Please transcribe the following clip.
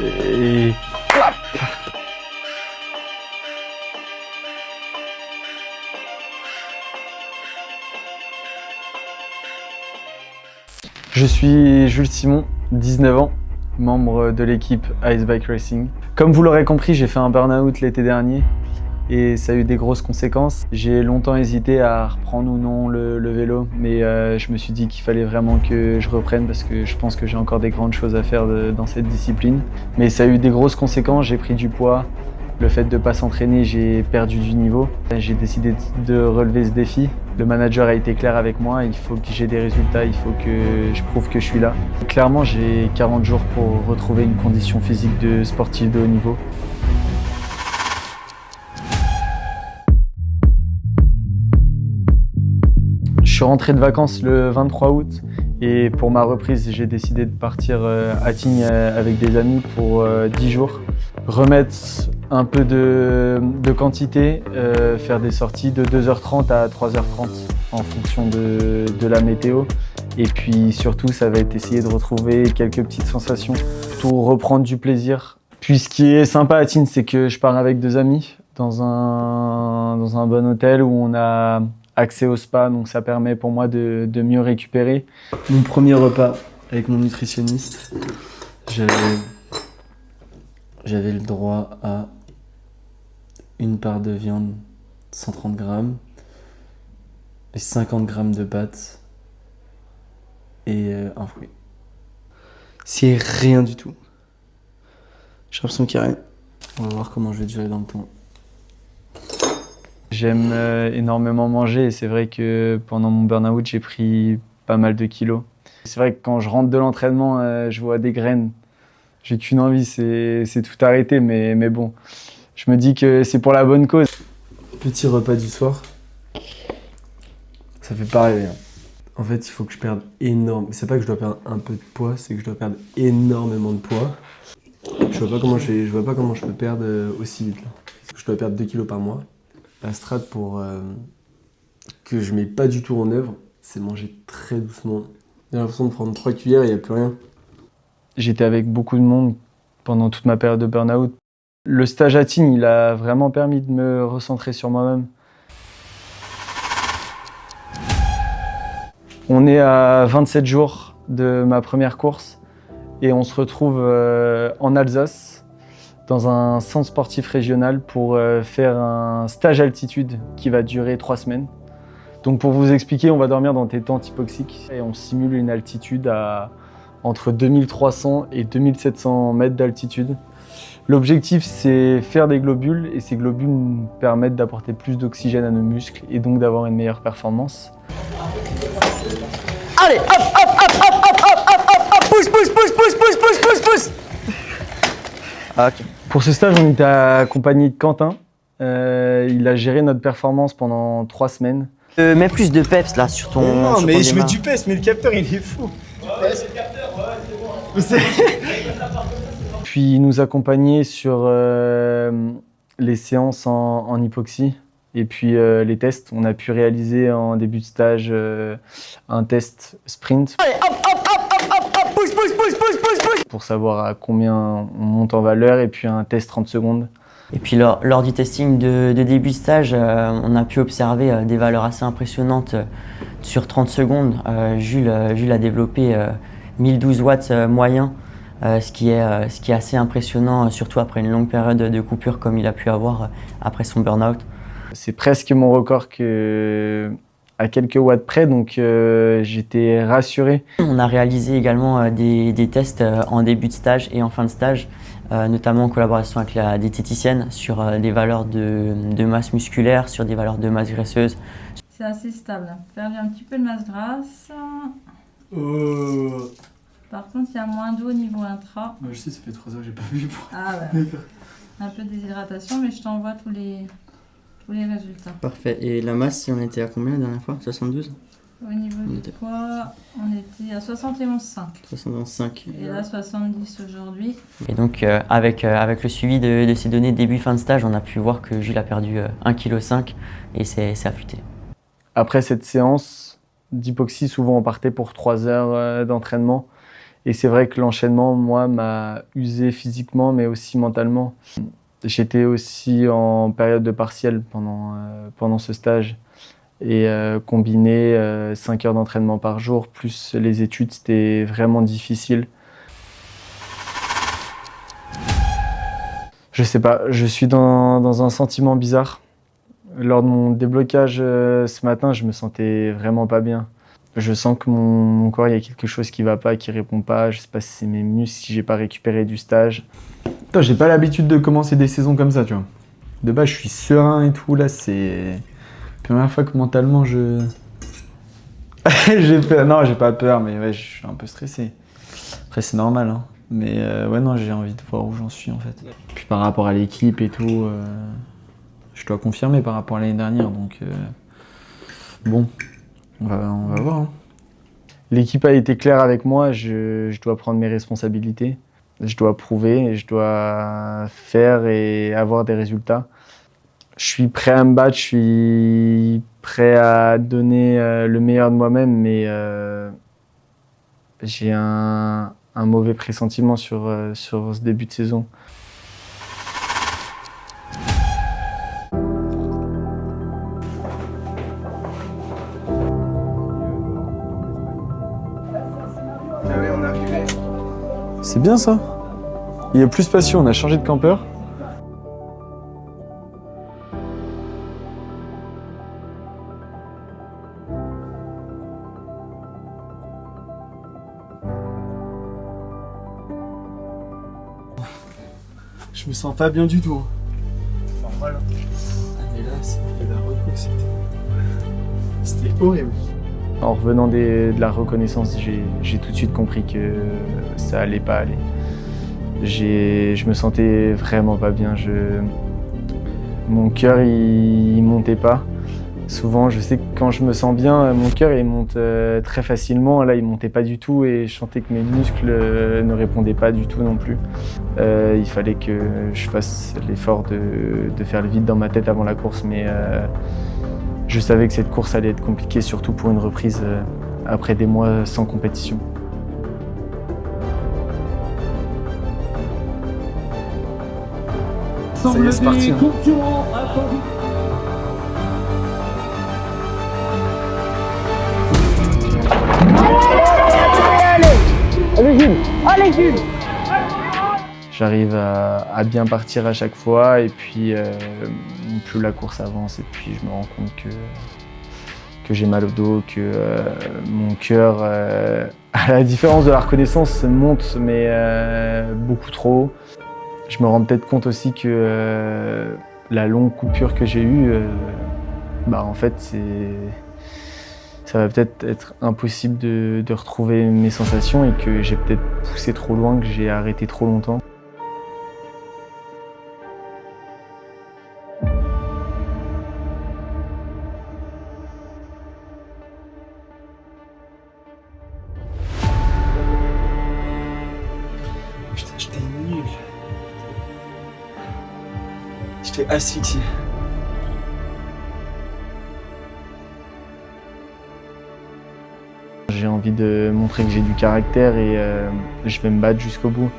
Et clap. Je suis Jules Simon, 19 ans, membre de l'équipe Ice Bike Racing. Comme vous l'aurez compris, j'ai fait un burn-out l'été dernier et ça a eu des grosses conséquences. J'ai longtemps hésité à reprendre ou non le vélo, mais je me suis dit qu'il fallait vraiment que je reprenne parce que je pense que j'ai encore des grandes choses à faire dans cette discipline. Mais ça a eu des grosses conséquences, j'ai pris du poids. Le fait de ne pas s'entraîner, j'ai perdu du niveau. J'ai décidé de relever ce défi. Le manager a été clair avec moi, il faut que j'ai des résultats, il faut que je prouve que je suis là. Clairement, j'ai 40 jours pour retrouver une condition physique de sportif de haut niveau. Je suis rentré de vacances le 23 août et pour ma reprise, j'ai décidé de partir à Tignes avec des amis pour 10 jours. Remettre un peu de quantité, faire des sorties de 2h30 à 3h30 en fonction de la météo. Et puis surtout, ça va être essayer de retrouver quelques petites sensations, tout reprendre du plaisir. Puis ce qui est sympa à Tignes, c'est que je pars avec 2 amis dans un bon hôtel où on a accès au spa, donc ça permet pour moi de mieux récupérer. Mon premier repas avec mon nutritionniste, j'avais le droit à une part de viande, 130 grammes, et 50 grammes de pâtes et un fruit. C'est rien du tout. J'ai l'impression qu'il n'y a rien. On va voir comment je vais durer dans le temps. J'aime énormément manger et c'est vrai que pendant mon burn-out, j'ai pris pas mal de kilos. C'est vrai que quand je rentre de l'entraînement, je vois des graines. J'ai qu'une envie, c'est tout arrêter, mais bon, je me dis que c'est pour la bonne cause. Petit repas du soir, ça fait pareil. En fait, il faut que je perde énorme. C'est pas que je dois perdre un peu de poids, c'est que je dois perdre énormément de poids. Je vois pas comment je peux perdre aussi vite là. Je dois perdre 2 kilos par mois. La strat pour que je mets pas du tout en œuvre, c'est manger très doucement. J'ai l'impression de prendre 3 cuillères et il n'y a plus rien. J'étais avec beaucoup de monde pendant toute ma période de burn-out. Le stage à Tignes, il a vraiment permis de me recentrer sur moi-même. On est à 27 jours de ma première course et on se retrouve en Alsace dans un centre sportif régional pour faire un stage altitude qui va durer 3 semaines. Donc pour vous expliquer, on va dormir dans des tentes hypoxiques et on simule une altitude à entre 2300 et 2700 mètres d'altitude. L'objectif, c'est faire des globules et ces globules nous permettent d'apporter plus d'oxygène à nos muscles et donc d'avoir une meilleure performance. Allez, hop, hop, hop, hop, hop, hop, hop, hop, pousse. Ah, okay. Pour ce stage, on était accompagné de Quentin. Il a géré notre performance pendant 3 semaines. Mets plus de peps là sur ton. Non, sur mais ton je mets démarre. du peps, mais le capteur il est fou. Ouais, c'est le capteur, ouais, c'est bon. Puis il nous accompagnait sur les séances en hypoxie et puis les tests. On a pu réaliser en début de stage un test sprint. Allez, hop, hop, hop, hop, hop, hop, pousse. Pour savoir à combien on monte en valeur et puis un test 30 secondes. Et puis lors du testing de début de stage, on a pu observer des valeurs assez impressionnantes sur 30 secondes. Jules a développé 1012 watts moyen, ce qui est assez impressionnant, surtout après une longue période de coupure comme il a pu avoir après son burn-out. C'est presque mon record à quelques watts près, donc j'étais rassuré. On a réalisé également des tests en début de stage et en fin de stage, notamment en collaboration avec la diététicienne sur des valeurs de masse musculaire, sur des valeurs de masse graisseuse. C'est assez stable. Perdu un petit peu de masse grasse. Par contre, il y a moins d'eau au niveau intra. Moi je sais, ça fait 3 heures que j'ai pas vu. Ah ouais. Un peu de déshydratation, mais je t'envoie tous les résultats. Parfait. Et la masse, on était à combien la dernière fois? 72? Au niveau du poids, on était à 71,5. 71,5. Et là, 70 aujourd'hui. Et donc, avec le suivi de ces données début-fin de stage, on a pu voir que Jules a perdu 1,5 kg et c'est affûté. Après cette séance d'hypoxie, souvent on partait pour 3 heures d'entraînement. Et c'est vrai que l'enchaînement, moi, m'a usé physiquement, mais aussi mentalement. J'étais aussi en période de partiel pendant ce stage. Et combiner 5 heures d'entraînement par jour, plus les études, c'était vraiment difficile. Je sais pas, je suis dans un sentiment bizarre. Lors de mon déblocage ce matin, je me sentais vraiment pas bien. Je sens que mon corps, il y a quelque chose qui va pas, qui répond pas. Je sais pas si c'est mes muscles, si j'ai pas récupéré du stage. Putain, j'ai pas l'habitude de commencer des saisons comme ça, tu vois. De base, je suis serein et tout. Là, c'est la première fois que mentalement, j'ai peur. Non, j'ai pas peur, mais ouais, je suis un peu stressé. Après, c'est normal, hein. Mais ouais, non, j'ai envie de voir où j'en suis, en fait. Puis par rapport à l'équipe et tout, je dois confirmer par rapport à l'année dernière. Donc, bon, on va voir, hein. L'équipe a été claire avec moi, je dois prendre mes responsabilités. Je dois prouver, je dois faire et avoir des résultats. Je suis prêt à me battre, je suis prêt à donner le meilleur de moi-même, mais j'ai un mauvais pressentiment sur ce début de saison. C'est bien ça. Il y a plus spacieux, on a changé de campeur. Je me sens pas bien du tout. C'est normal. Mais là, c'était la reco, c'était horrible. En revenant de la reconnaissance, j'ai tout de suite compris que ça allait pas aller. Je me sentais vraiment pas bien. Mon cœur, il montait pas. Souvent, je sais que quand je me sens bien, mon cœur il monte très facilement. Là, il montait pas du tout et je sentais que mes muscles ne répondaient pas du tout non plus. Il fallait que je fasse l'effort de faire le vide dans ma tête avant la course, mais je savais que cette course allait être compliquée, surtout pour une reprise après des mois sans compétition. Ça y est, c'est parti. J'arrive à bien partir à chaque fois et puis plus la course avance et puis je me rends compte que j'ai mal au dos, que mon cœur, à la différence de la reconnaissance, monte mais beaucoup trop haut. Je me rends peut-être compte aussi que la longue coupure que j'ai eue, en fait, ça va peut-être être impossible de retrouver mes sensations et que j'ai peut-être poussé trop loin, que j'ai arrêté trop longtemps. Putain, j'étais nul. J'étais asphyxié. J'ai envie de montrer que j'ai du caractère et je vais me battre jusqu'au bout.